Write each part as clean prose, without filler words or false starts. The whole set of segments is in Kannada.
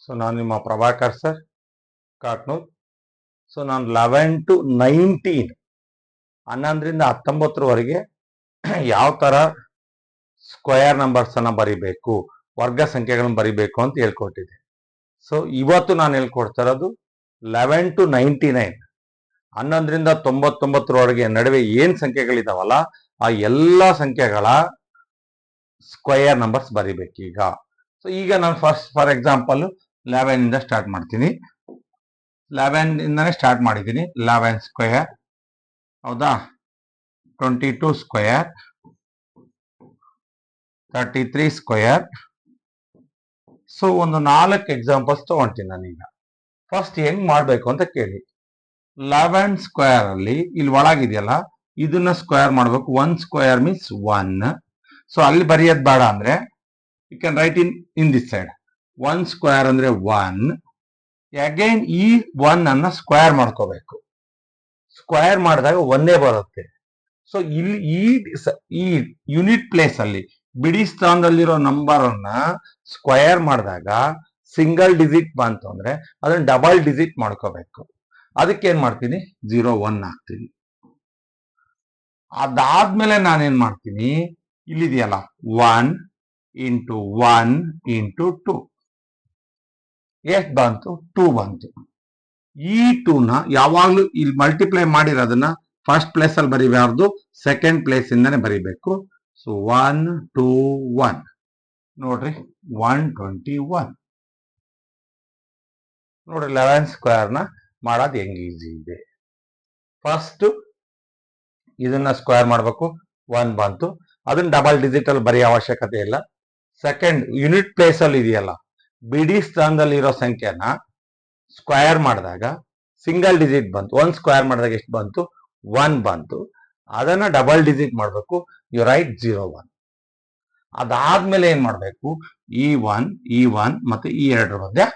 ಸೊ ನಾನು ನಿಮ್ಮ ಪ್ರಭಾಕರ್ ಸರ್ ಕಾಟ್ನೂರ್. ಸೊ ನಾನು 11 to 19 11ರಿಂದ 19ರವರೆಗೆ ಯಾವ ತರ ಸ್ಕ್ವೇರ್ ನಂಬರ್ಸ್ ಅನ್ನ ಬರಿಬೇಕು, ವರ್ಗ ಸಂಖ್ಯೆಗಳನ್ನು ಬರಿಬೇಕು ಅಂತ ಹೇಳ್ಕೊಟ್ಟಿದ್ದೆ. ಸೊ ಇವತ್ತು ನಾನು ಹೇಳ್ಕೊಡ್ತಾ ಇರೋದು 11 to 99 11ರಿಂದ 99ರವರೆಗೆ ನಡುವೆ ಏನ್ ಸಂಖ್ಯೆಗಳಿದಾವಲ್ಲ ಆ ಎಲ್ಲ ಸಂಖ್ಯೆಗಳ ಸ್ಕ್ವೇರ್ ನಂಬರ್ಸ್ ಬರಿಬೇಕೀಗ. ಸೊ ಈಗ ನಾನು ಫಸ್ಟ್ ಫಾರ್ ಎಕ್ಸಾಂಪಲ್ 11 ಇಂದ ಸ್ಟಾರ್ಟ್ ಮಾಡ್ತೀನಿ. 11 ಇಂದಾನೆ ಸ್ಟಾರ್ಟ್ ಮಾಡಿದ್ದೀನಿ. 11 ಸ್ಕ್ವೇರ್, ಹೌದಾ, 22 ಸ್ಕ್ವೇರ್, 33 ಸ್ಕ್ವೇರ್. ಸೊ ಒಂದು 4 ಎಕ್ಸಾಂಪಲ್ಸ್ ತಗೊಂತೀನಿ ನಾನೀಗ. ಫಸ್ಟ್ ಹೆಂಗ್ ಮಾಡ್ಬೇಕು ಅಂತ ಕೇಳಿ. 11 ಸ್ಕ್ವೇರ್ ಅಲ್ಲಿ ಇಲ್ಲಿ ಒಳಗಿದೆಯಲ್ಲ ಇದನ್ನ ಸ್ಕ್ವೇರ್ ಮಾಡ್ಬೇಕು. 1 ಸ್ಕ್ವೇರ್ ಮೀನ್ಸ್ 1. ಸೊ ಅಲ್ಲಿ ಬರೆಯೋದ್ ಬೇಡ ಅಂದ್ರೆ you can write in this side. 1 square ಅಂದ್ರೆ 1. ಅಗೈನ್ ಈ 1 ಅನ್ನ ಸ್ಕ್ವೇರ್ ಮಾಡ್ಕೋಬೇಕು. ಸ್ಕ್ವೇರ್ ಮಾಡಿದಾಗ 1 ಬರುತ್ತೆ. ಸೊ ಇಲ್ಲಿ ಈ ಯೂನಿಟ್ ಪ್ಲೇಸ್ ಅಲ್ಲಿ ಬಿಡಿ ಸ್ಥಾನದಲ್ಲಿರೋ ನಂಬರ್ ಅನ್ನ ಸ್ಕ್ವೇರ್ ಮಾಡಿದಾಗ ಸಿಂಗಲ್ ಡಿಜಿಟ್ ಬಂತು ಅಂದ್ರೆ ಅದನ್ನ ಡಬಲ್ ಡಿಜಿಟ್ ಮಾಡ್ಕೋಬೇಕು. ಅದಕ್ಕೆ ಏನ್ ಮಾಡ್ತೀನಿ, 0 1 ಹಾಕ್ತೀನಿ. ಅದಾದ್ಮೇಲೆ ನಾನೇನ್ ಮಾಡ್ತೀನಿ, ಇಲ್ಲಿದೆಯಲ್ಲ 1 ಇಂಟು 1 ಇಂಟು 2 ಎಷ್ಟು ಬಂತು, 2 ಬಂತು. ಈ 2ನ ಯಾವಾಗ್ಲೂ ಇಲ್ಲಿ ಮಲ್ಟಿಪ್ಲೈ ಮಾಡಿರೋದನ್ನ ಫಸ್ಟ್ ಪ್ಲೇಸ್ ಅಲ್ಲಿ ಬರಿಬಾರ್ದು, ಸೆಕೆಂಡ್ ಪ್ಲೇಸ್ ಇಂದಾನೆ ಬರಿಬೇಕು. ಸೊ 1 2 1 ನೋಡ್ರಿ 121. ನೋಡ್ರಿ 11 ಸ್ಕ್ವೇರ್ ನ ಮಾಡೋದು ಹೆಂಗ್ ಈಸಿ ಇದೆ. ಫಸ್ಟ್ ಇದನ್ನ ಸ್ಕ್ವೇರ್ ಮಾಡ್ಬೇಕು, 1 ಬಂತು. ಅದನ್ನ ಡಬಲ್ ಡಿಜಿಟ್ ಅಲ್ಲಿ ಬರೆಯೋ ಅವಶ್ಯಕತೆ ಇಲ್ಲ. ಸೆಕೆಂಡ್ ಯೂನಿಟ್ ಪ್ಲೇಸ್ ಅಲ್ಲಿ ಇದೆಯಲ್ಲ ಬಿಡಿ ಸ್ಥಾನದಲ್ಲಿ ಇರೋ ಸಂಖ್ಯೆನ ಸ್ಕ್ವೇರ್ ಮಾಡಿದಾಗ ಸಿಂಗಲ್ ಡಿಜಿಟ್ ಬಂತು. 1 ಸ್ಕ್ವೇರ್ ಮಾಡಿದಾಗ ಎಷ್ಟು ಬಂತು, 1 ಬಂತು. ಅದನ್ನ ಡಬಲ್ ಡಿಜಿಟ್ ಮಾಡಬೇಕು. You write 0 1. ಅದಾದ್ಮೇಲೆ ಏನ್ ಮಾಡ್ಬೇಕು, ಈ 1 ಮತ್ತೆ ಈ 2 ಮಧ್ಯೆ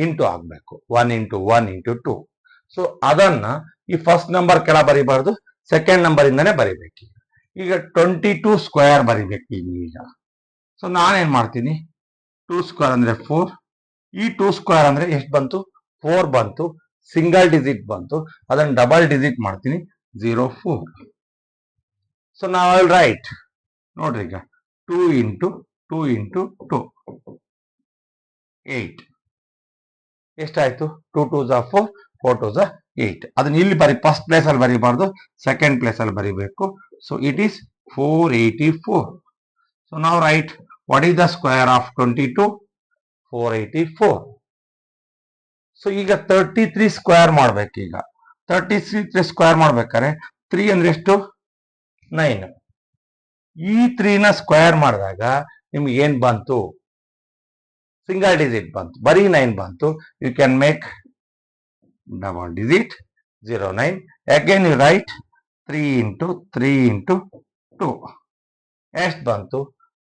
ಇಂಟು ಆಗ್ಬೇಕು. 1 ಇಂಟು 1 ಇಂಟು 2. ಸೊ ಅದನ್ನ ಈ ಫಸ್ಟ್ ನಂಬರ್ ಕೆಳ ಬರಿಬಾರ್ದು, ಸೆಕೆಂಡ್ ನಂಬರ್ ಇಂದಾನೆ ಬರಿಬೇಕು. ಈಗ 22 ಸ್ಕ್ವೇರ್ ಬರಿಬೇಕು ಈಗ. ಸೊ ನಾನೇನ್ ಮಾಡ್ತೀನಿ, 2 ಸ್ಕ್ವೇರ್ ಅಂದ್ರೆ 4. ಈ 2 ಸ್ಕ್ವೇರ್ ಅಂದ್ರೆ ಎಷ್ಟು ಬಂತು, 4 ಬಂತು. ಸಿಂಗಲ್ ಡಿಜಿಟ್ ಬಂತು. ಅದನ್ನ ಡಬಲ್ ಡಿಜಿಟ್ ಮಾಡ್ತೀನಿ, 0 4. ಸೊ ನಾವು ಐ ರೈಟ್, ನೋಡ್ರಿ ಈಗ 2 ಇಂಟು 2 ಇಂಟು 2 8. ಎಷ್ಟಾಯ್ತು, 2 2s 4, 4 2s 8. ಅದನ್ನ ಇಲ್ಲಿ ಫಸ್ಟ್ ಪ್ಲೇಸ್ ಅಲ್ಲಿ ಬರಿಬಾರ್ದು, ಸೆಕೆಂಡ್ ಪ್ಲೇಸ್ ಅಲ್ಲಿ ಬರಿಬೇಕು. So it is 484. ಸೊ ನಾವು right what is the square of 22? 484. So ಈಗ 33 ಸ್ಕ್ವೇರ್ ಮಾಡ್ಬೇಕೀಗ. 33 ಸ್ಕ್ವೇರ್ ಮಾಡ್ಬೇಕಾದ್ರೆ 3 ಅಂದ್ರೆ ಎಷ್ಟು, 9. ಈ 3ನ ಸ್ಕ್ವೇರ್ ಮಾಡಿದಾಗ ನಿಮ್ಗೆ ಏನ್ ಬಂತು, ಸಿಂಗಲ್ ಡಿಜಿಟ್ ಬಂತು, ಬರೀ 9 ಬಂತು. You can make double digit 0 9. Again you write 3 into 3 into 2 ಎಷ್ಟು ಬಂತು,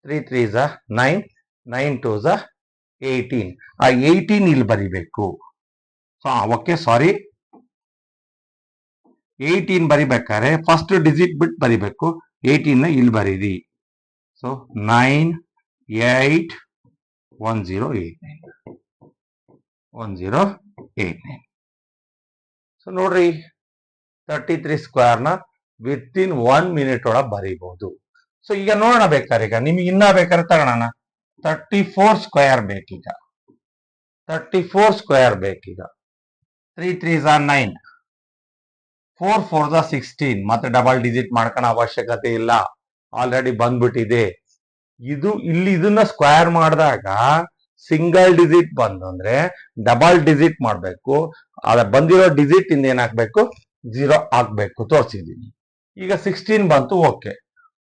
3 3s 9, 9 2s 18. ಆ 18 ಇಲ್ಲಿ ಬರಿಬೇಕು. ಓಕೆ, ಸಾರಿ, 18 ಬರಿಬೇಕಾದ್ರೆ ಫಸ್ಟ್ ಡಿಜಿಟ್ ಬಿಟ್ಟು ಬರಿಬೇಕು. 18ನ ಇಲ್ಲಿ ಬರೀರಿ. ಸೊ 9 8 1089 1089. ಸೊ ನೋಡ್ರಿ 33 ಸ್ಕ್ವೇರ್ನ ವಿತ್ ಇನ್ 1 ಮಿನಿಟ್ ಒಳಗೆ ಬರೀಬಹುದು. ಸೊ ಈಗ ನೋಡೋಣ, ಬೇಕಾದ್ರೆ ಈಗ ನಿಮ್ಗೆ ಇನ್ನ ಬೇಕಾದ್ರೆ ತಗೋಣ. 34 ಸ್ಕ್ವೇರ್ ಬೇಕೀಗ. 34 ಸ್ಕ್ವೇರ್ ಬೇಕೀಗ. 3 3s 9, 4 4s 16. ಮತ್ತೆ ಡಬಲ್ ಡಿಜಿಟ್ ಮಾಡ್ಕೊಳ್ಳೋ ಅವಶ್ಯಕತೆ ಇಲ್ಲ, ಆಲ್ರೆಡಿ ಬಂದ್ಬಿಟ್ಟಿದೆ. ಇಲ್ಲಿ ಇದನ್ನ ಸ್ಕ್ವೇರ್ ಮಾಡಿದಾಗ ಸಿಂಗಲ್ ಡಿಜಿಟ್ ಬಂದಂದ್ರೆ ಡಬಲ್ ಡಿಜಿಟ್ ಮಾಡ್ಬೇಕು. ಬಂದಿರೋ ಡಿಜಿಟ್ ಇಂದ ಏನ್ ಹಾಕ್ಬೇಕು, 0 ಹಾಕ್ಬೇಕು. ತೋರಿಸಿದೀನಿ. ಈಗ 16 ಬಂತು. ಓಕೆ,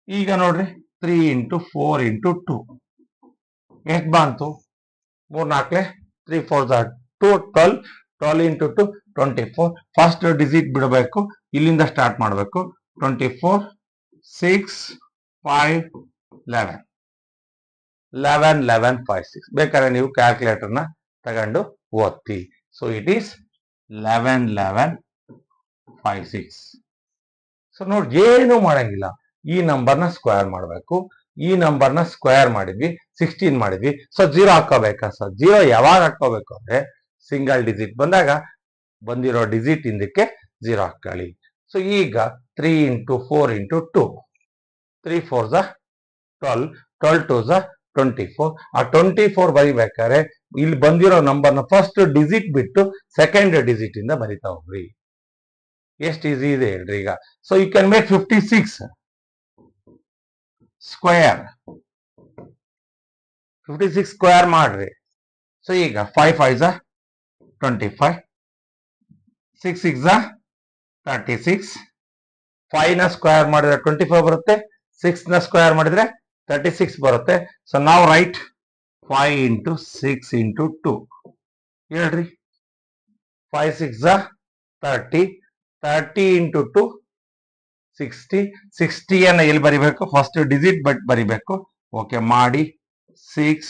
ಈಗ ನೋಡ್ರಿ 3 ಇಂಟು 4 ಇಂಟು 2 ಎಷ್ಟು ಬಂತು, 3 4 3 4s 12. 12 ಇಂಟು 2 24. ಫಸ್ಟ್ ಡಿಜಿಟ್ ಬಿಡಬೇಕು, ಇಲ್ಲಿಂದ ಸ್ಟಾರ್ಟ್ ಮಾಡಬೇಕು. 24 6 5 11 11 11 5 6. ಬೇಕಾದ್ರೆ ನೀವು ಕ್ಯಾಲ್ಕುಲೇಟರ್ನ ತಗೊಂಡು ಓದ್ತಿ. So it is 11 11 5 6. ಸೊ ನೋಡಿ, ಏನು ಮಾಡಂಗಿಲ್ಲ, ಈ ನಂಬರ್ನ ಸ್ಕ್ವೇರ್ ಮಾಡಬೇಕು. ಈ ನಂಬರ್ನ ಸ್ಕ್ವೇರ್ ಮಾಡಿದ್ವಿ 16 ಮಾಡಿದ್ವಿ. So 0 ಹಾಕೋಬೇಕಾ sir? 0 ಯಾವಾಗ ಹಾಕೋಬೇಕು ಅಂದ್ರೆ ಸಿಂಗಲ್ ಡಿಜಿಟ್ ಬಂದಾಗ ಬಂದಿರೋ ಡಿಜಿಟ್ ಇಂದಕ್ಕೆ 0 ಹಾಕೊಳ್ಳಿ. ಸೊ ಈಗ 3 ಇಂಟು 4 ಇಂಟು 2, 3 4 12, 12 2 24. ಆ 24 ಬರಿಬೇಕಾದ್ರೆ ಇಲ್ಲಿ ಬಂದಿರೋ ನಂಬರ್ನ ಫಸ್ಟ್ ಡಿಜಿಟ್ ಬಿಟ್ಟು ಸೆಕೆಂಡ್ ಡಿಜಿಟ್ ಇಂದ ಬರಿತಾ ಹೋಗ್ರಿ. ಎಷ್ಟು ಈಸಿ ಇದೆ ಹೇಳ್ರಿ ಈಗ. So you can make 56 square, 56 square ಮಾಡ್ರಿ. ಸೊ ಈಗ 5 5 25, 6 6 36, 5 ನ ಸ್ಕ್ವೇರ್ ಮಾಡಿದ್ರೆ 25 ಬರುತ್ತೆ, 6 ನ ಸ್ಕ್ವೇರ್ ಮಾಡಿದ್ರೆ 36 ಬರುತ್ತೆ. ಸೊ ನಾವು ರೈಟ್ 5 ಇಂಟು 6 ಇಂಟು 2 ಹೇಳ್ರಿ. 5 6 30, 30 ಇಂಟು 2 60. 60 ಅನ್ನ ಎಲ್ಲಿ ಬರಿಬೇಕು? ಫಸ್ಟ್ ಡಿಜಿಟ್ ಬಟ್ ಬರಿಬೇಕು. ಓಕೆ ಮಾಡಿ. 6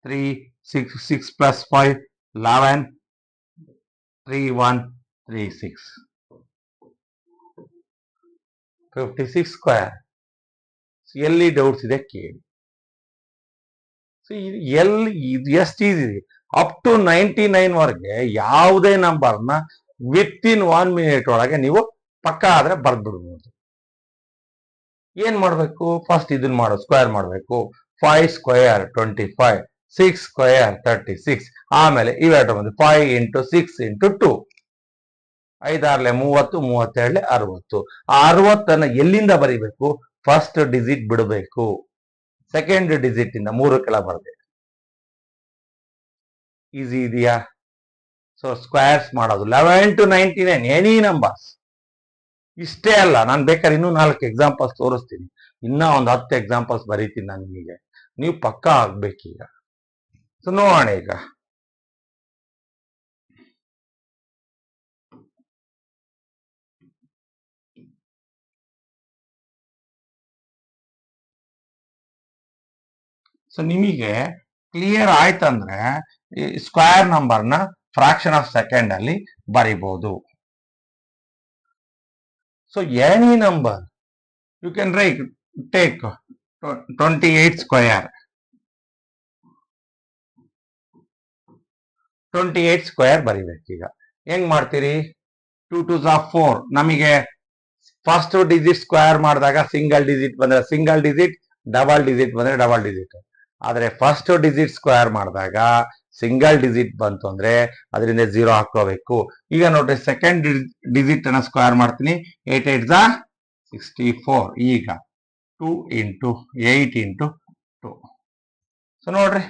3 6 6 ಪ್ಲಸ್ 5 11 3 1 3 6 56 ಸ್ಕ್ವೇರ್. ಎಲ್ಲಿ ಡೌಟ್ಸ್ ಇದೆ ಕೇಳಿ. ಎಲ್ಲಿ ಎಷ್ಟು ಈಸಿ ಇದೆ. ಅಪ್ ಟು 99 ವರೆಗೆ ಯಾವುದೇ ನಂಬರ್ನ ವಿತ್ ಇನ್ 1 ಮಿನಿಟ್ ಒಳಗೆ ನೀವು ಪಕ್ಕ ಆದ್ರೆ ಬರ್ದ್ಬಿಡ್ಬೋದು. ಏನ್ ಮಾಡ್ಬೇಕು? ಫಸ್ಟ್ ಇದನ್ನ ಮಾಡೋ ಸ್ಕ್ವೇರ್ ಮಾಡ್ಬೇಕು. 5 ಸ್ಕ್ವೇರ್ 25, 6 ಸ್ಕ್ವೇರ್ 36, ಆಮೇಲೆ ಇವೆರಡು ಬಂದು 5 ಇಂಟು 6 ಇಂಟು 2, 5 6 30, 37 60. ಆ 60 ಎಲ್ಲಿಂದ ಬರಿಬೇಕು? ಫಸ್ಟ್ ಡಿಜಿಟ್ ಬಿಡಬೇಕು, ಸೆಕೆಂಡ್ ಡಿಜಿಟ್ ಇಂದ 3 ಕೆಲ ಬರದೆ. ಈಸಿ ಇದೆಯಾ? ಸೊ ಸ್ಕ್ವೇರ್ಸ್ ಮಾಡೋದು 11 to 99 ಎನಿ ನಂಬರ್ಸ್. ಇಷ್ಟೇ ಅಲ್ಲ, ನಾನು ಬೇಕಾದ್ರೆ ಇನ್ನೂ 4 ಎಕ್ಸಾಂಪಲ್ಸ್ ತೋರಿಸ್ತೀನಿ. ಇನ್ನ ಒಂದು 10 ಎಕ್ಸಾಂಪಲ್ಸ್ ಬರೀತೀನಿ ನಾನು ನಿಮಗೆ. ನೀವು ಪಕ್ಕಾ ಆಗ್ಬೇಕೀಗ. ಸೊ ನೋಡೋಣ ಈಗ. ಸೊ ನಿಮಗೆ ಕ್ಲಿಯರ್ ಆಯ್ತಂದ್ರೆ ಸ್ಕ್ವೇರ್ ನಂಬರ್ನ ಫ್ರಾಕ್ಷನ್ ಆಫ್ ಸೆಕೆಂಡ್ ಅಲ್ಲಿ ಬರಿಬಹುದು. So any number you can write take 28 square, 28 square ಬರಿಬೇಕೀಗ. ಹೆಂಗ್ ಮಾಡ್ತೀರಿ? 2 2 4. ನಮಗೆ ಫಸ್ಟ್ ಡಿಜಿಟ್ ಸ್ಕ್ವೇರ್ ಮಾಡಿದಾಗ ಸಿಂಗಲ್ ಡಿಜಿಟ್ ಬಂದ್ರೆ ಸಿಂಗಲ್ ಡಿಜಿಟ್, ಡಬಲ್ ಡಿಜಿಟ್ ಬಂದ್ರೆ ಡಬಲ್ ಡಿಜಿಟ್. ಆದ್ರೆ ಫಸ್ಟ್ ಡಿಜಿಟ್ ಸ್ಕ್ವೇರ್ ಮಾಡಿದಾಗ ಸಿಂಗಲ್ ಡಿಜಿಟ್ ಬಂತು ಅಂದ್ರೆ ಅದರಿಂದ 0 ಹಾಕೋಬೇಕು. ಈಗ ನೋಡ್ರಿ ಸೆಕೆಂಡ್ ಡಿಜಿಟ್ ಅನ್ನ ಸ್ಕ್ವೇರ್ ಮಾಡ್ತೀನಿ. 8 8 64. ಈಗ 2 ಇಂಟು 8 ಇಂಟು 2. ಸೊ ನೋಡ್ರಿ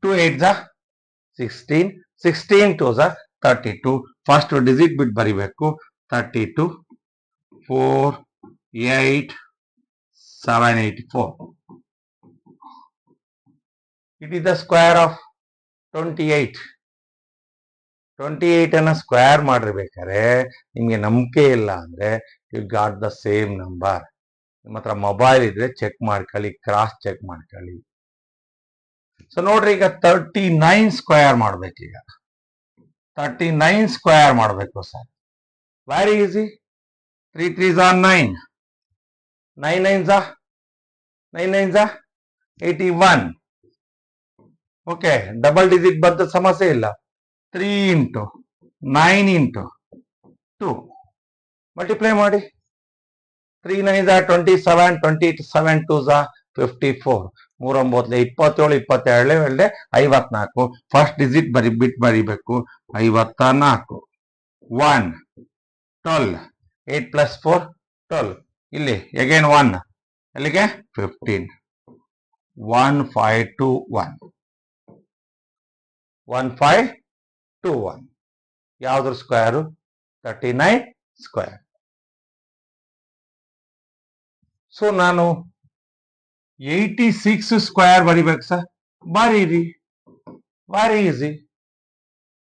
2 8 16, 16 2 32. ಫಸ್ಟ್ ಡಿಜಿಟ್ ಬಿಟ್ಟು ಬರಿಬೇಕು. 32 4 8 784. It is the square of 28. 28 ಅನ್ನ ಸ್ಕ್ವೇರ್ ಮಾಡಿರ್ಬೇಕಾದ್ರೆ ನಿಮ್ಗೆ ನಂಬಿಕೆ ಇಲ್ಲ ಅಂದ್ರೆ you got the same number. ನಿಮ್ಮ ಹತ್ರ ಮೊಬೈಲ್ ಇದ್ರೆ ಚೆಕ್ ಮಾಡ್ಕೊಳ್ಳಿ, ಕ್ರಾಸ್ ಚೆಕ್ ಮಾಡ್ಕೊಳ್ಳಿ. ಸೊ ನೋಡ್ರಿ ಈಗ 39 ಸ್ಕ್ವೇರ್ ಮಾಡ್ಬೇಕೀಗ. 39 ಸ್ಕ್ವೇರ್ ಮಾಡಬೇಕು sir. Very easy. 3 3 9, 9 9 81. Okay, double digit ಬಂದ ಸಮಸ್ಯೆ ಇಲ್ಲ. 3 ಇಂಟು 9 ಇಂಟು 2 ಮಲ್ಟಿಪ್ಲೈ ಮಾಡಿ. 3 9 27, 27 2 54. 3 9 27, 27 54. ಫಸ್ಟ್ ಡಿಜಿಟ್ ಬಿಟ್ಟು ಬರಿಬೇಕು. 54. 1 12, 8 ಪ್ಲಸ್ 4 12. ಇಲ್ಲಿ ಅಗೇನ್ 1, ಅಲ್ಲಿಗೆ 15. 1 5 2 1. 1 5 2 1. ಯಾವ್ದ್ರ ಸ್ಕ್ವೇರು? 39 ಸ್ಕ್ವೇರ್. ಸೊ ನಾನು 86 ಸ್ಕ್ವೇರ್ ಬರಿಬೇಕು ಸರ್. ಬರೀರಿ, ವೆರಿ ಈಸಿ.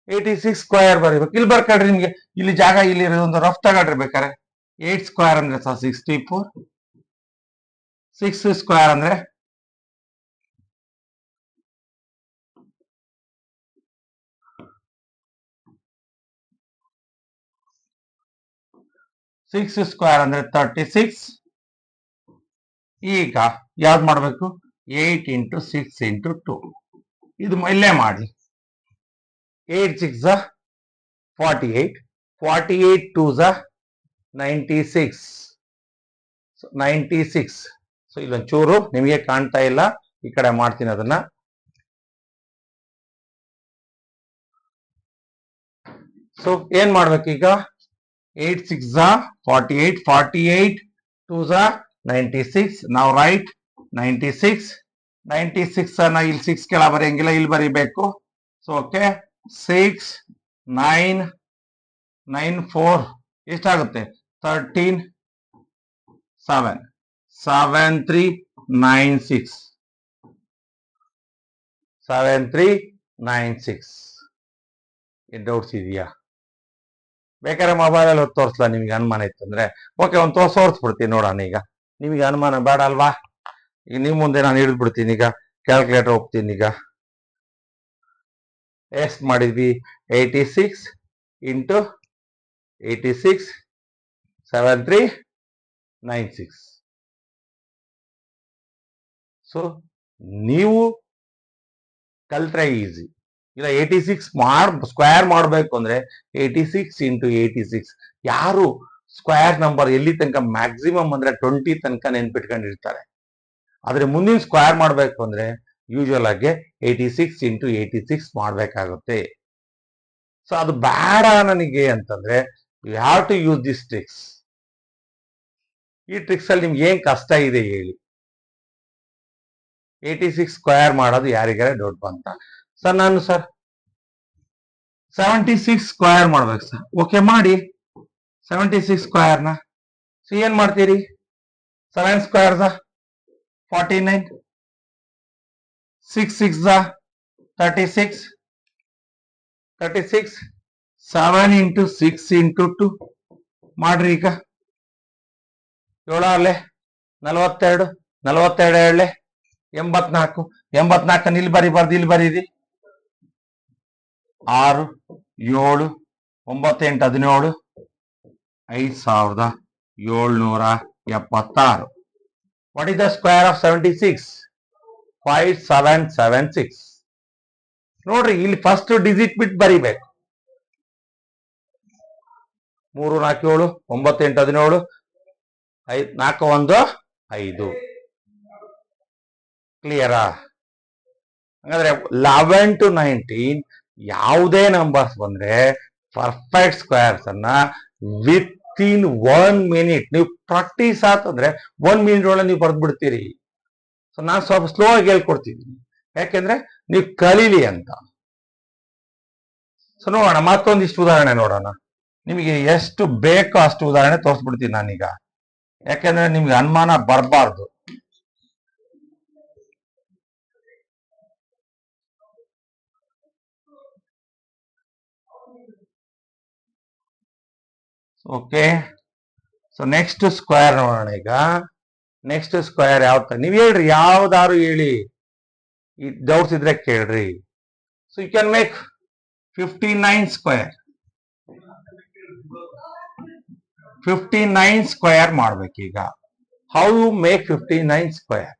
86 ಸ್ಕ್ವೇರ್ ಬರಿಬೇಕು. ಇಲ್ಲಿ ಬರ್ಕೊಳ್ರಿ, ನಿಮ್ಗೆ ಇಲ್ಲಿ ಜಾಗ ಇಲ್ಲಿ ಒಂದು ರಫ್ ತಗೊಳ್ರಿ ಬೇಕಾರೆ. 8 ಸ್ಕ್ವೇರ್ ಅಂದ್ರೆ ಸರ್ 64. 6 ಸ್ಕ್ವೇರ್ ಅಂದ್ರೆ 36. ಈಗ ಯಾವ್ದು ಮಾಡಬೇಕು? 8 ಇಂಟು 6 ಇಂಟು 2. ಇದು ಇಲ್ಲೇ ಮಾಡಿ. 8 6 48, 48 2 96, 96. ಸೊ ಇಲ್ಲೊಂಚೂರು ನಿಮಗೆ ಕಾಣ್ತಾ ಇಲ್ಲ, ಈ ಕಡೆ ಮಾಡ್ತೀನಿ ಅದನ್ನ. ಸೊ ಏನ್ ಮಾಡ್ಬೇಕೀಗ? 8 6 48, 48 2 96. ನಾವು ರೈಟ್ 96. 96 ಅನ್ನ ಇಲ್ಲಿ 6 ಕೆಳ ಬರೆಯಂಗಿಲ್ಲ, ಇಲ್ಲಿ ಬರಿಬೇಕು. ಸೊ ಓಕೆ, 6 9 9 4 ಎಷ್ಟಾಗುತ್ತೆ? 13 7 7 3 9 6 7 3 9 6. ಏನ್ ಡೌಟ್ಸ್ ಇದೆಯಾ? ಬೇಕಾದ್ರೆ ಮೊಬೈಲಲ್ಲಿ ಹೊತ್ತು ತೋರಿಸ್ಲಾ ನಿಮ್ಗೆ ಅನುಮಾನ ಇತ್ತಂದ್ರೆ? ಓಕೆ, ಒಂದು ತೋರಿಸ್ಬಿಡ್ತೀನಿ ನೋಡೋಣ. ಈಗ ನಿಮಗೆ ಅನುಮಾನ ಬೇಡ ಅಲ್ವಾ? ಈಗ ನಿಮ್ ಮುಂದೆ ನಾನು ಹಿಡಿದು ಬಿಡ್ತೀನಿ. ಈಗ ಕ್ಯಾಲ್ಕುಲೇಟರ್ ಹೋಗ್ತೀನಿ. ಈಗ ಎಷ್ಟು ಮಾಡಿದ್ವಿ? 86 ಇಂಟು 86 7 3 9 6. ಸೊ ನೀವು ಕಲ್ತ್ರೆ ಈಸಿ. ಇಲ್ಲ 86 ಸ್ಕ್ವೇರ್ ಮಾಡಬೇಕು ಅಂದ್ರೆ 86 ಇಂಟು 86. ಯಾರು ಸ್ಕ್ವೇರ್ ನಂಬರ್ ಎಲ್ಲಿ ತನಕ ಮ್ಯಾಕ್ಸಿಮಮ್ ಅಂದ್ರೆ 20 ತನಕ ನೆನ್ಪಿಟ್ಕೊಂಡಿರ್ತಾರೆ. ಆದ್ರೆ ಮುಂದಿನ ಸ್ಕ್ವೇರ್ ಮಾಡಬೇಕು ಅಂದ್ರೆ ಯೂಶುವಲ್ ಆಗಿ 86 ಇಂಟು 86 ಮಾಡ್ಬೇಕಾಗುತ್ತೆ. ಸೊ ಅದು ಬೇಡ ನನಗೆ ಅಂತಂದ್ರೆ you have to use this tricks. ಈ ಟ್ರಿಕ್ಸ್ ಅಲ್ಲಿ ನಿಮ್ಗೆ ಏನ್ ಕಷ್ಟ ಇದೆ ಹೇಳಿ? 86 ಸ್ಕ್ವೇರ್ ಮಾಡೋದು ಯಾರಿಗಾರ ಡೌಟ್ ಬಂತ? ಸರ್ ನಾನು 76 ಸ್ಕ್ವೇರ್ ಮಾಡ್ಬೇಕು ಸರ್. ಓಕೆ ಮಾಡಿ 76 ಸ್ಕ್ವೇರ್ನ. ಸೊ ಏನ್ ಮಾಡ್ತೀರಿ? 7 ಸ್ಕ್ವೇರ್ 49, 6 6 36, 36 7 ಇಂಟು 6 ಇಂಟು 2 ಮಾಡ್ರಿ. ಈಗ 7 ಅಲ್ಲೇ 42, 42 ಹೇಳಲೆ 84, 84 ಇಲ್ಲಿ ಬರಿಬಾರ್ದು, ಇಲ್ಲಿ ಬರೀರಿ. 6 7 9 8 17 5776. What is the square of 76? 5776. ನೋಡ್ರಿ, ಇಲ್ಲಿ ಫಸ್ಟ್ ಡಿಜಿಟ್ ಬಿಟ್ಟು ಬರಿಬೇಕು. 3 4 7 9 8 17 5 4 1 5. ಕ್ಲಿಯರಾ? ಹಾಗಾದ್ರೆ 11 to 19 ಯಾವುದೇ ನಂಬರ್ಸ್ ಬಂದ್ರೆ ಪರ್ಫೆಕ್ಟ್ ಸ್ಕ್ವೇರ್ಸ್ ಅನ್ನ ವಿತ್ ಇನ್ 1 ಮಿನಿಟ್ ನೀವು ಪ್ರಾಕ್ಟೀಸ್ ಆತಂದ್ರೆ 1 ಮಿನಿಟ್ ಒಳಗೆ ನೀವು ಬರೆದು ಬಿಡ್ತೀರಿ. ಸೊ ನಾನು ಸ್ವಲ್ಪ ಸ್ಲೋ ಆಗಿ ಹೇಳ್ಕೊಡ್ತಿದ್ದೀನಿ, ಯಾಕೆಂದ್ರೆ ನೀವು ಕಲೀಲಿ ಅಂತ. ಸೊ ನೋಡೋಣ, ಮತ್ತೊಂದಿಷ್ಟು ಉದಾಹರಣೆ ನೋಡೋಣ. ನಿಮಗೆ ಎಷ್ಟು ಬೇಕೋ ಅಷ್ಟು ಉದಾಹರಣೆ ತೋರಿಸ್ಬಿಡ್ತೀನಿ ನಾನೀಗ, ಯಾಕೆಂದ್ರೆ ನಿಮ್ಗೆ ಅನುಮಾನ ಬರಬಾರ್ದು. ಓಕೆ, ಸೊ ನೆಕ್ಸ್ಟ್ ಸ್ಕ್ವೇರ್ ನೋಡೋಣ. ಈಗ ನೆಕ್ಸ್ಟ್ ಸ್ಕ್ವೇರ್ ಯಾವ ನೀವ್ ಹೇಳ್ರಿ, ಯಾವ್ದಾರು ಹೇಳಿ, ಈ ಡೌಟ್ಸ್ ಇದ್ರೆ ಕೇಳ್ರಿ. So you can make 59 square. 59 square ಮಾಡ್ಬೇಕೀಗ. How you make 59 square?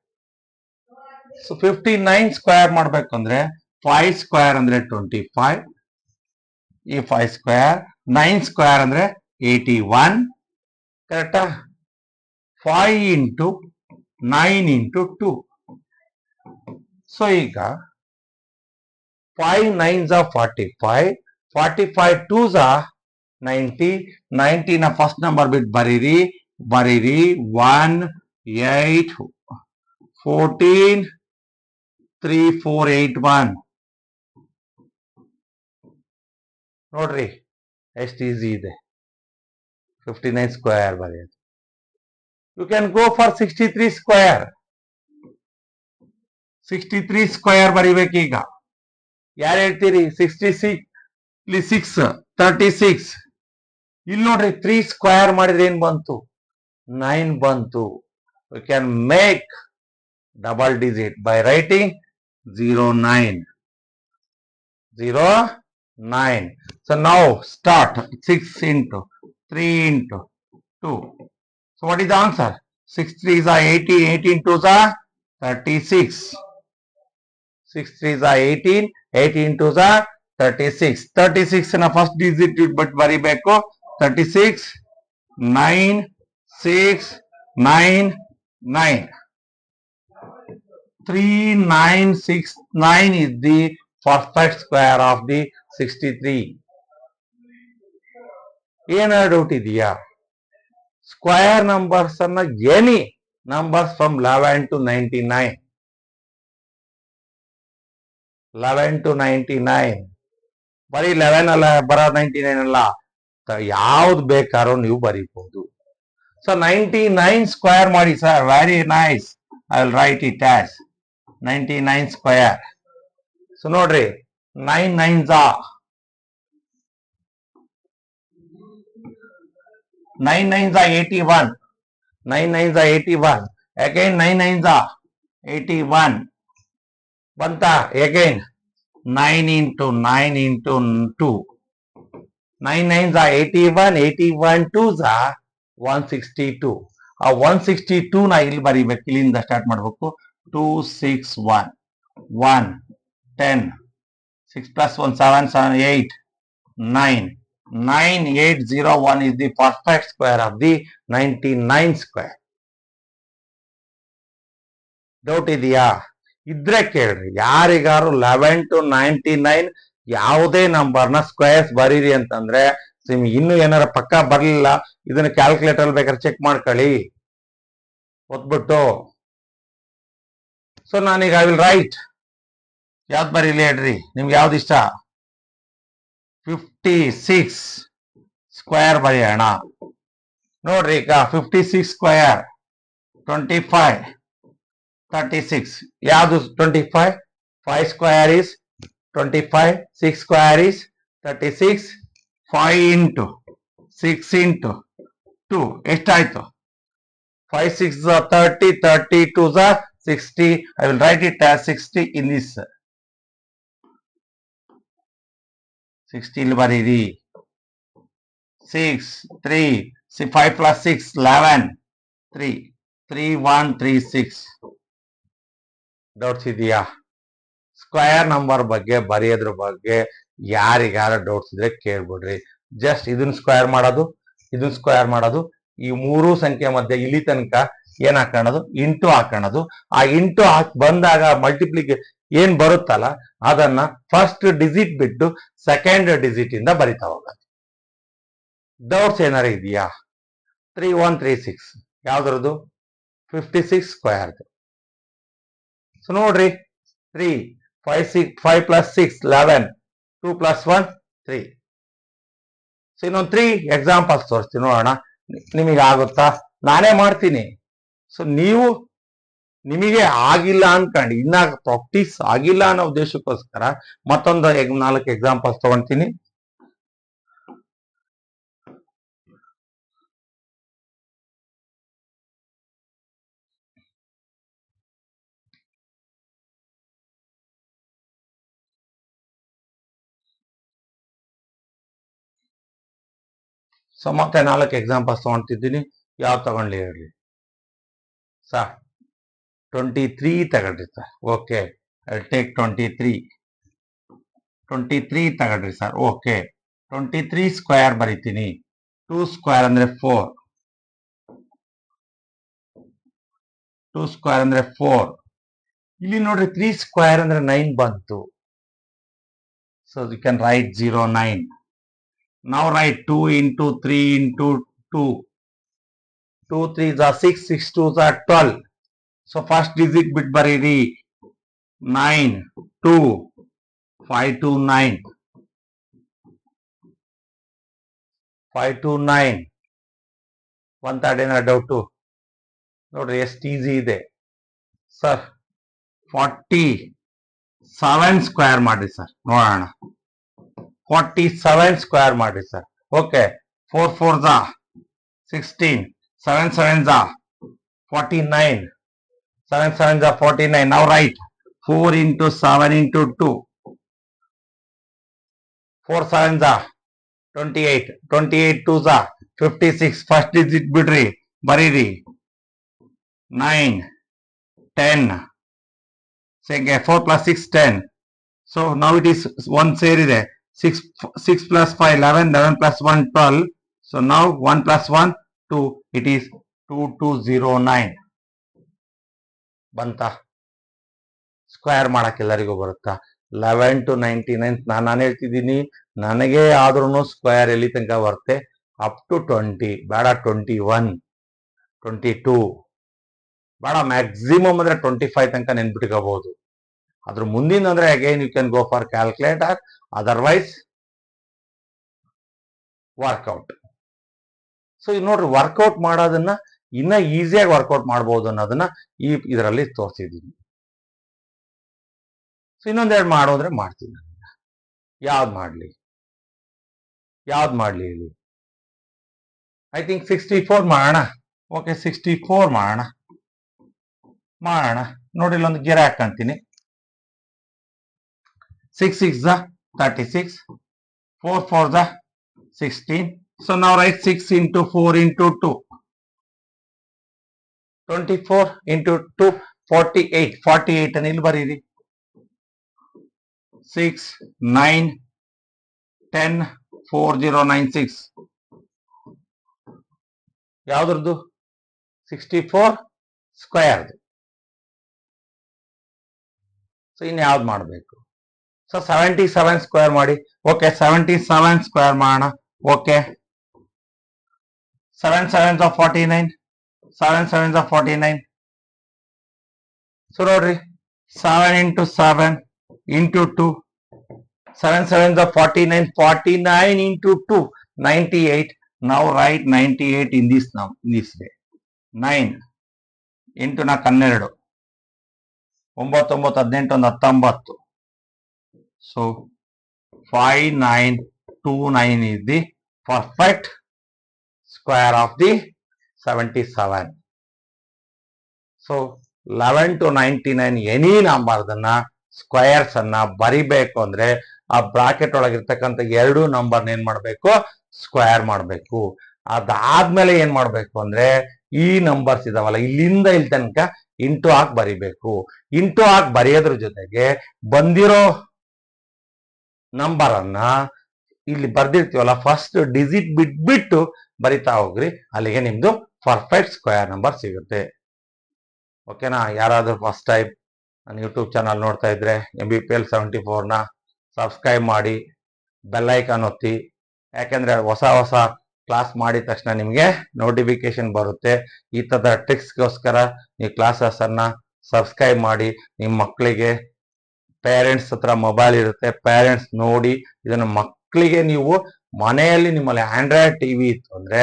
So 59 square ಮಾಡ್ಬೇಕಂದ್ರೆ 5 ಸ್ಕ್ವೇರ್ ಅಂದ್ರೆ 25, ಈ 5 ಸ್ಕ್ವೇರ್. 9 ಸ್ಕ್ವೇರ್ ಅಂದ್ರೆ 81. ಕರೆಕ್ಟಾ? 5 ಇಂಟು 9 ಇಂಟು 2. ಸೊ ಈಗ 5 9s 45, 45 2s 90. 90 ನ ಫಸ್ಟ್ ನಂಬರ್ ಬಿಟ್ಟು ಬರೀರಿ 1 8 14 3 4 8 1. ನೋಡ್ರಿ ಎಷ್ಟು ಈಸಿ ಇದೆ 59 ಸ್ಕ್ವೇರ್ ಬರೆಯೋದು. You can go for 63 square. 63 square ಬರಿಬೇಕೀಗ. ಯಾರು ಹೇಳ್ತೀರಿ? 66 ಇಲ್ಲಿ 6 36. ಇಲ್ಲಿ ನೋಡ್ರಿ 3 ಸ್ಕ್ವೇರ್ ಮಾಡಿದ್ರೆ ಏನ್ ಬಂತು? 9 ಬಂತು. You can make double digit by writing 09. 09. So now start 6 into 3 into 2. So what is the answer? 6 3s are 18, 18 2s are 36. 6 3s are 18, 18 2s are 36. 36 ನ ಫಸ್ಟ್ ಡಿಜಿಟ್ ಬಟ್ ಬರಿಬೇಕು. 36 9 6 9 9. 3969 is the perfect square of the 63. ಏನಾದ್ರು ಡೌಟ್ ಇದೆಯಾ? ಸ್ಕ್ವೇರ್ ನಂಬರ್ಸ್ ಅನ್ನ any numbers from 11 to 99. 11 to 99 ಬರೀ 11 ಅಲ್ಲ, ಬರ 99 ಅಲ್ಲ, ಯಾವ್ದು ಬೇಕಾದ್ರೂ ನೀವು ಬರೀಬಹುದು. ಸೊ 99 ಸ್ಕ್ವೇರ್ ಮಾಡಿ sir. Very nice. I will write it as 99 square. So ನೋಡ್ರಿ, 9 9s are 81. 9 9s are 81. Again 9 9s are 81. Banta again 9 into 9 into 2. 9 9s are 81. 81 2s are 162. ಆ 162 ನ ಇಲ್ಲಿ ಬರೀಬೇಕು. ಇಲ್ಲಿಂದ ಸ್ಟಾರ್ಟ್ ಮಾಡಬೇಕು. 2 6 1 1 10 6 plus 1 7 7 8 9. 9801 is the perfect square of the 99 square. Doubt ಇದೆಯಾ? ಇದ್ರೆ ಕೇಳ್ರಿ. ಯಾರಿಗಾರು 11 to 99 ಯಾವುದೇ ನಂಬರ್ನ ಸ್ಕ್ವೇರ್ಸ್ ಬರೀರಿ ಅಂತಂದ್ರೆ, ಇನ್ನು ಏನಾರ ಪಕ್ಕ ಬರ್ಲಿಲ್ಲ, ಇದನ್ನ ಕ್ಯಾಲ್ಕುಲೇಟರ್ ಬೇಕಾದ್ರೆ ಚೆಕ್ ಮಾಡ್ಕೊಳ್ಳಿ ಓದ್ಬಿಟ್ಟು. ಸೊ ನಾನೀಗ ಐ ವಿಲ್ ರೈಟ್. ಯಾವ್ದು ಬರೀಲಿ ಹೇಳ್ರಿ, ನಿಮ್ಗೆ ಯಾವ್ದು ಇಷ್ಟ? 56 ಸ್ಕ್ವೇರ್ ಬರೆಯೋಣ. ನೋಡ್ರಿ, ಈಗ 56 ಸ್ಕ್ವೇರ್ 25 36. ಯಾವುದು 25? 5 square is 25, 6 square is 36, 5 into 6 into 2 ಎಷ್ಟಾಯ್ತು? 5 6 30, 32 60. I will write it as 60 in this. 60 ಇಲ್ಲಿ ಬರೀರಿ. 6 3 5 plus 6 11 3 3 1 3 6. ಡೌಟ್ಸ್ ಇದೆಯಾ? ಸ್ಕ್ವೇರ್ ನಂಬರ್ ಬಗ್ಗೆ ಬರೆಯೋದ್ರ ಬಗ್ಗೆ ಯಾರಿಗಾರ ಡೌಟ್ಸ್ ಇದ್ರೆ ಕೇಳ್ಬಿಡ್ರಿ. ಜಸ್ಟ್ ಇದನ್ನ ಸ್ಕ್ವೇರ್ ಮಾಡೋದು, ಇದನ್ನ ಸ್ಕ್ವೇರ್ ಮಾಡೋದು, ಈ ಮೂರು ಸಂಖ್ಯೆ ಮಧ್ಯೆ ಇಲ್ಲಿ ತನಕ ಏನ್ ಹಾಕೋಣದು? ಇಂಟು ಹಾಕೋಣದು. ಆ ಇಂಟು ಬಂದಾಗ ಮಲ್ಟಿಪ್ಲಿಗೆ ಏನ್ ಬರುತ್ತಲ್ಲ ಅದನ್ನ ಫಸ್ಟ್ ಡಿಜಿಟ್ ಬಿಟ್ಟು ಸೆಕೆಂಡ್ ಡಿಜಿಟ್ ಇಂದ ಬರಿತಾ ಹೋಗೋದು. ಡೌಟ್ಸ್ ಏನಾರ ಇದೆಯಾ? 3136 ಯಾವ್ದ್ರದ್ದು? 56 ಸ್ಕ್ವೇರ್. ಸೊ ನೋಡ್ರಿ, 3 5 6 5 plus 6 11 2 plus 1 3. ಸೊ ಇನ್ನೊಂದು 3 ಎಕ್ಸಾಂಪಲ್ಸ್ ತೋರಿಸ್ತೀನಿ, ನೋಡೋಣ ನಿಮಗೆ ಆಗುತ್ತಾ. ನಾನೇ ಮಾಡ್ತೀನಿ. ಸೊ ನೀವು ನಿಮಗೆ ಆಗಿಲ್ಲ ಅನ್ಕೊಂಡು, ಇನ್ನ ಪ್ರಾಕ್ಟೀಸ್ ಆಗಿಲ್ಲ ಅನ್ನೋ ಉದ್ದೇಶಕ್ಕೋಸ್ಕರ ಮತ್ತೊಂದು 4 ಎಕ್ಸಾಂಪಲ್ಸ್ ತಗೊಂತೀನಿ. ಸೊ ಮತ್ತೆ 4 ಎಕ್ಸಾಂಪಲ್ಸ್ ತಗೊಂತಿದ್ದೀನಿ. ಯಾವ್ದು ತಗೊಂಡ್ಲಿ ಹೇಳಿ ಸರ್? 23 ತಗೊಂಡ್ರಿ ಸರ್. Okay, I take 23. 23 ತಗೊಂಡ್ರಿ ಸರ್. ಓಕೆ, 23 ಸ್ಕ್ವೇರ್ ಬರೀತೀನಿ. 2 ಸ್ಕ್ವೇರ್ ಅಂದ್ರೆ 4. 2 ಸ್ಕ್ವೇರ್ ಅಂದ್ರೆ 4. ಇಲ್ಲಿ ನೋಡ್ರಿ 3 ಸ್ಕ್ವೇರ್ ಅಂದ್ರೆ 9 ಬಂತು. So you can write 09. Now write 2 into 3 into 2. 2 3s are 6, 6 2s are 12. So first digit bit bariri 9 2 5 2 9 5 2 9. One third ಏನಾರ ಡೌಟು? ನೋಡ್ರಿ ಎಷ್ಟು ಈಸಿ ಇದೆ ಸರ್. 47 ಸ್ಕ್ವೇರ್ ಮಾಡಿ ಸರ್, ನೋಡೋಣ. 47 ಸ್ಕ್ವೇರ್ ಮಾಡಿ sir. Okay, 4 4s are 16, 7 7s are 49, 7 7s are 49. Now write 4 into 7 into 2. 4 7s are 28, 28 2s are 56. First digit ಬಿಡ್ರಿ, ಬರೀರಿ. 9, 10. Say 4 plus 6, 10. So now it is 1 ಸೇರಿದೆ. 6 plus 5, 11, 11 plus 1, 12. So now 1 plus 1, 2. It is 2209. ಬಂತ? ಸ್ಕ್ವೇರ್ ಮಾಡಕ್ಕೆ ಎಲ್ಲರಿಗೂ ಬರುತ್ತಾ? 11 to 99 ನಾನು ಹೇಳ್ತಿದ್ದೀನಿ. ನನಗೆ ಆದ್ರೂ ಸ್ಕ್ವೇರ್ ಎಲ್ಲಿ ತನಕ ಬರುತ್ತೆ? ಅಪ್ ಟು 20, ಬೇಡ 21, 22, ಬೇಡ ಮ್ಯಾಕ್ಸಿಮಮ್ ಅಂದ್ರೆ 25 ತನಕ ನೆನ್ಪಿಟ್ಕೋಬಹುದು. ಅದ್ರ ಮುಂದಿನ ಅಂದ್ರೆ again you can go for calculator, otherwise work out. So ಈಗ ನೋಡ್ರಿ, ವರ್ಕೌಟ್ ಮಾಡೋದನ್ನ ಇನ್ನ ಈಸಿಯಾಗಿ ವರ್ಕೌಟ್ ಮಾಡಬಹುದು ಅನ್ನೋದನ್ನ ಇದರಲ್ಲಿ ತೋರಿಸಿದ್ದೀನಿ. ಸೊ ಇನ್ನೊಂದೆರಡು ಮಾಡೋದ್ರೆ ಮಾಡ್ತೀನಿ. ಯಾವ್ದು ಮಾಡ್ಲಿ ಇಲ್ಲಿ? ಐ ಥಿಂಕ್ 64 ಮಾಡೋಣ. ಓಕೆ, 64 ಮಾಡೋಣ. ನೋಡಿ, ಇಲ್ಲೊಂದು ಗೆರೆ ಹಾಕಂತೀನಿ. 6 6 36, 4 4 16. So now write 6 into 4 into 2. 24 into 2, 48. 48 ಅನ್ನು ಇಲ್ಲಿ ಬರೀರಿ. 6 9 10 4096. ಯಾವ್ದ್ರದ್ದು? 64 ಸ್ಕ್ವೇರ್ದು. ಸೊ ಇನ್ನು ಯಾವ್ದು ಮಾಡಬೇಕು? ಸೊ 77 ಸ್ಕ್ವೇರ್ ಮಾಡಿ. ಓಕೆ, 77 ಸ್ಕ್ವೇರ್ ಮಾಡೋಣ. Okay, 7 7s of 49. 7 7s of 49. So ನೋಡ್ರಿ, 7 into 7 into 2. 7 7s of 49. 49 into 2, 98. Now write 98 in this way. 9 into 12. 9 9 18 19. So 5929 is the perfect square of the 77. So 11 to 99 any ನಂಬರ್ದನ್ನ squares ಅನ್ನ ಬರಿಬೇಕು ಅಂದ್ರೆ ಆ ಬ್ರಾಕೆಟ್ ಒಳಗಿರ್ತಕ್ಕಂಥ ಎರಡು ನಂಬರ್ನ ಏನ್ ಮಾಡ್ಬೇಕು? ಸ್ಕ್ವೇರ್ ಮಾಡ್ಬೇಕು. ಅದಾದ್ಮೇಲೆ ಏನ್ ಮಾಡ್ಬೇಕು ಅಂದ್ರೆ ಈ ನಂಬರ್ಸ್ ಇದಾವಲ್ಲ, ಇಲ್ಲಿಂದ ಇಲ್ಲಿ ತನಕ ಇಂಟು ಹಾಕಿ ಬರಿಬೇಕು. ಇಂಟು ಹಾಕಿ ಬರೆಯೋದ್ರ ಜೊತೆಗೆ ಬಂದಿರೋ ನಂಬರ್ ಅನ್ನ ಇಲ್ಲಿ ಬರ್ದಿರ್ತೀವಲ್ಲ, ಫಸ್ಟ್ ಡಿಜಿಟ್ ಬಿಟ್ಬಿಟ್ಟು ಬರಿತಾ ಹೋಗ್ರಿ. ಅಲ್ಲಿಗೆ ನಿಮ್ದು ಪರ್ಫೆಕ್ಟ್ ಸ್ಕ್ವೇರ್ ನಂಬರ್ ಸಿಗುತ್ತೆ. ಓಕೆನಾ? ಯಾರಾದ್ರೂ ಫಸ್ಟ್ ಟೈಮ್ ನನ್ನ ಯೂಟ್ಯೂಬ್ ಚಾನಲ್ ನೋಡ್ತಾ ಇದ್ರೆ MBPL 74ನ ಸಬ್ಸ್ಕ್ರೈಬ್ ಮಾಡಿ, ಬೆಲ್ ಐಕಾನ್ ಒತ್ತಿ. ಯಾಕೆಂದ್ರೆ ಹೊಸ ಕ್ಲಾಸ್ ಮಾಡಿದ ತಕ್ಷಣ ನಿಮಗೆ ನೋಟಿಫಿಕೇಶನ್ ಬರುತ್ತೆ. ಈ ತರದ ಟ್ರಿಕ್ಸ್ಗೋಸ್ಕರ ನೀವು ಕ್ಲಾಸಸ್ ಅನ್ನ ಸಬ್ಸ್ಕ್ರೈಬ್ ಮಾಡಿ. ನಿಮ್ಮ ಮಕ್ಕಳಿಗೆ, ಪೇರೆಂಟ್ಸ್ ಹತ್ರ ಮೊಬೈಲ್ ಇರುತ್ತೆ, ಪೇರೆಂಟ್ಸ್ ನೋಡಿ ಇದನ್ನ ಮಕ್ಕಳಿಗೆ ನೀವು ಮನೆಯಲ್ಲಿ ನಿಮ್ಮಲ್ಲಿ ಆಂಡ್ರಾಯ್ಡ್ ಟಿವಿ ಇತ್ತು ಅಂದ್ರೆ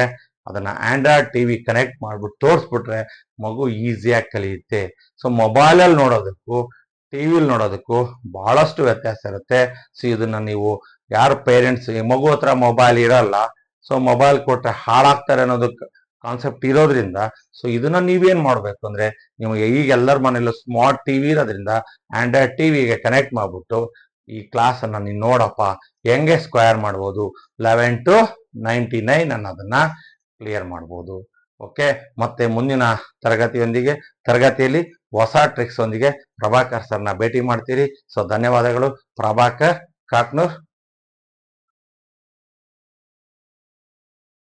ಅದನ್ನ ಆಂಡ್ರಾಯ್ಡ್ ಟಿವಿ ಕನೆಕ್ಟ್ ಮಾಡ್ಬಿಟ್ಟು ತೋರಿಸ್ಬಿಟ್ರೆ ಮಗು ಈಸಿಯಾಗಿ ಕಲಿಯುತ್ತೆ. ಸೊ ಮೊಬೈಲಲ್ಲಿ ನೋಡೋದಕ್ಕೂ ಟಿವಿಲಿ ನೋಡೋದಕ್ಕೂ ಬಹಳಷ್ಟು ವ್ಯತ್ಯಾಸ ಇರುತ್ತೆ. ಸೊ ಇದನ್ನ ನೀವು ಯಾರು ಪೇರೆಂಟ್ಸ್ ಮಗು ಹತ್ರ ಮೊಬೈಲ್ ಇರಲ್ಲ, ಸೊ ಮೊಬೈಲ್ ಕೊಟ್ರೆ ಹಾಳಾಗ್ತಾರೆ ಅನ್ನೋದು ಕಾನ್ಸೆಪ್ಟ್ ಇರೋದ್ರಿಂದ, ಸೊ ಇದನ್ನ ನೀವೇನ್ ಮಾಡ್ಬೇಕು ಅಂದ್ರೆ, ನಿಮಗೆ ಈಗ ಎಲ್ಲರ ಮನೇಲೂ ಸ್ಮಾರ್ಟ್ ಟಿವಿ ಇರೋದ್ರಿಂದ ಆಂಡ್ರಾಯ್ಡ್ ಟಿವಿಗೆ ಕನೆಕ್ಟ್ ಮಾಡ್ಬಿಟ್ಟು ಈ ಕ್ಲಾಸ್ ಅನ್ನ ನೀನ್ ನೋಡಪ್ಪ ಹೆಂಗೆ ಸ್ಕ್ವೇರ್ ಮಾಡ್ಬೋದು 11 to 99 ಅನ್ನೋದನ್ನ ಕ್ಲಿಯರ್ ಮಾಡ್ಬೋದು. ಓಕೆ, ಮತ್ತೆ ಮುಂದಿನ ತರಗತಿಯಲ್ಲಿ ಹೊಸ ಟ್ರಿಕ್ಸ್ ಒಂದಿಗೆ ಪ್ರಭಾಕರ್ ಸರ್ನ ಭೇಟಿ ಮಾಡ್ತೀರಿ. ಸೊ ಧನ್ಯವಾದಗಳು. ಪ್ರಭಾಕರ್ ಕಾಟ್ನೂರ್.